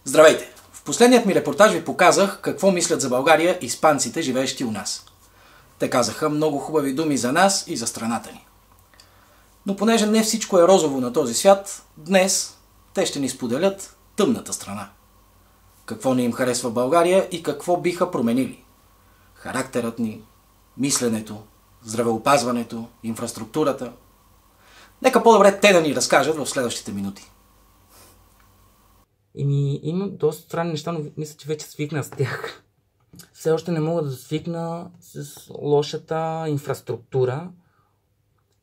Здравейте! В последният ми репортаж ви показах какво мислят за България испанците, живеещи у нас. Те казаха много хубави думи за нас и за страната ни. Но понеже не всичко е розово на този свят, днес те ще ни споделят тъмната страна. Какво не им харесва България и какво биха променили. Характерът ни, мисленето, здравеопазването, инфраструктурата. Нека по-добре те да ни разкажат в следващите минути. Има доста странни неща, но мисля, че вече свикна с тях. Все още не мога да свикна с лошата инфраструктура,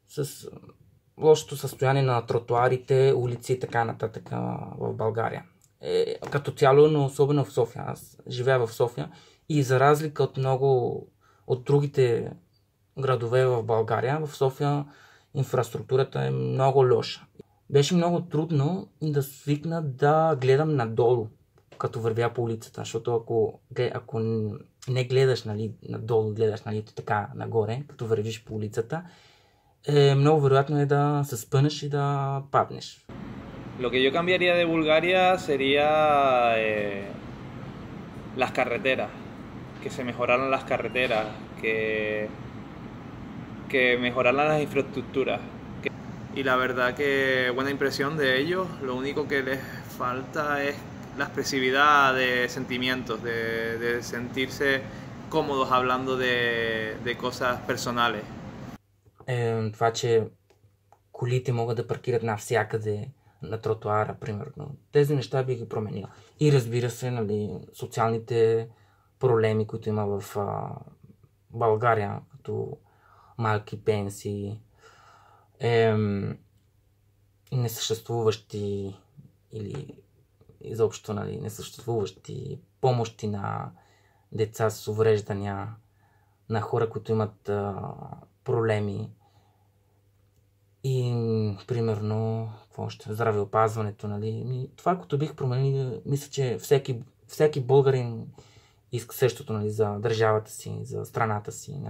с лошото състояние на тротуарите, улици и така нататък в България. Като цяло, но особено в София. Аз живея в София и за разлика от много от другите градове в България, в София инфраструктурата е много лоша. Беше много трудно да свикна да гледам надолу, като вървя по улицата, защото ако не гледаш надолу, гледаш така нагоре, като вървиш по улицата, много вероятно е да се спънеш и да паднеш. Lo que yo cambiaría de Bulgaria sería las carreteras, que se mejoraran las carreteras, que mejoraran las infraestructuras. Y la verdad que buena impresión de ellos, lo único que les falta es la expresividad de sentimientos, de sentirse cómodos hablando de cosas personales. Това, че колите могат да паркират навсякъде на тротуара, примерно. Тези неща би ги променил. И разбира се, социалните проблеми, които има в България, като малки пенсии, несъществуващи или изобщо несъществуващи помощи на деца с увреждания, на хора, които имат проблеми и примерно здравеопазването. Това, което бих променил, мисля, че всеки българин иска същото за държавата си, за страната си.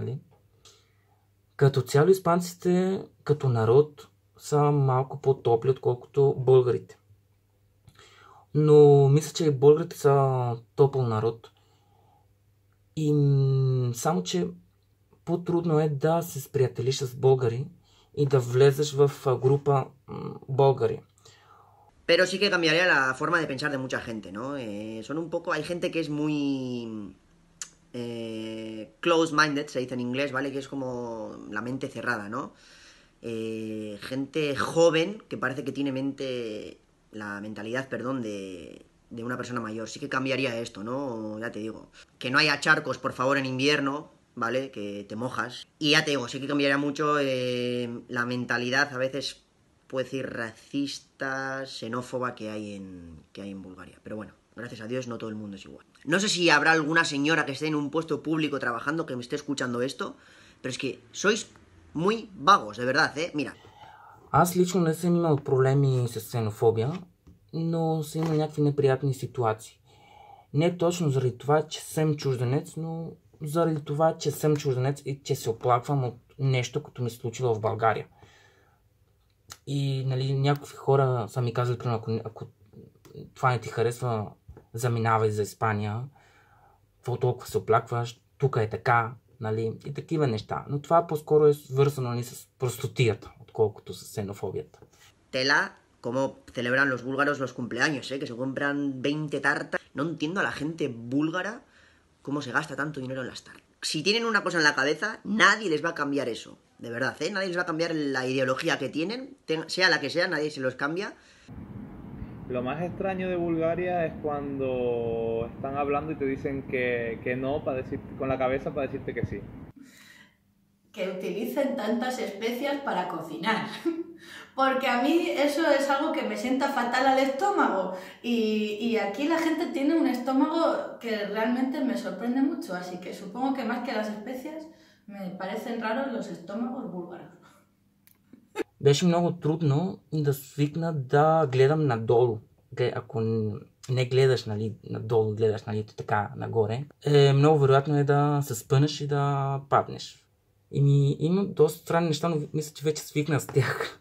Като цяло испанците като народ са малко по-топли, отколкото българите. Но мисля, че и българите са топъл народ. И само, че по-трудно е да се сприятелиш с българи и да влезеш в група българи. Pero sí que cambiaría la forma de pensar de mucha gente, ¿no? Hay gente que es muy closed-minded, se dice en inglés, ¿vale? Que es como la mente cerrada, ¿no? Gente joven que parece que tiene la mentalidad, perdón, de una persona mayor. Sí que cambiaría esto, ¿no? Ya te digo. Que no haya charcos, por favor, en invierno, ¿vale? Que te mojas. Y ya te digo, sí que cambiaría mucho la mentalidad, a veces puedo decir racista, xenófoba que hay en Bulgaria. Pero bueno, gracias a Dios no todo el mundo es igual. No sé si habrá alguna señora que esté en un puesto público trabajando que me esté escuchando esto, pero es que sois muy vagos, de verdad, Mira. Аз лично не съм имал проблеми с ксенофобия, но съм имал някакви неприятни ситуации. Не точно заради това, че съм чужденец, но заради това, че съм чужденец и че се оплаквам от нещо, като ми се случило в България. И някакви хора са ми казали, ако това не ти харесва, заминавай за Испания, какво толкова се оплакваш, тук е така, и такива неща. Но това по-скоро е свързано с простотията, отколкото с ксенофобията. Tela, como celebran los búlgaros los cumpleaños, que se compran 20 tartas. No entiendo a la gente búlgara cómo se gasta tanto dinero en las tartas. Si tienen una cosa en la cabeza, nadie les va a cambiar eso. De verdad, nadie les va a cambiar la ideología que tienen, sea la que sea, nadie se los cambia. Lo más extraño de Bulgaria es cuando están hablando y te dicen que no con la cabeza para decirte que sí. Que utilicen tantas especias para cocinar. Porque a mí eso es algo que me sienta fatal al estómago. Y aquí la gente tiene un estómago que realmente me sorprende mucho. Así que supongo que más que las especias me parecen raros los estómagos búlgaros. Беше много трудно да свикна да гледам надолу. Ако не гледаш надолу, гледаш така нагоре, много вероятно е да се спънеш и да паднеш. Има доста странни неща, но мисля, че вече свикна с тях.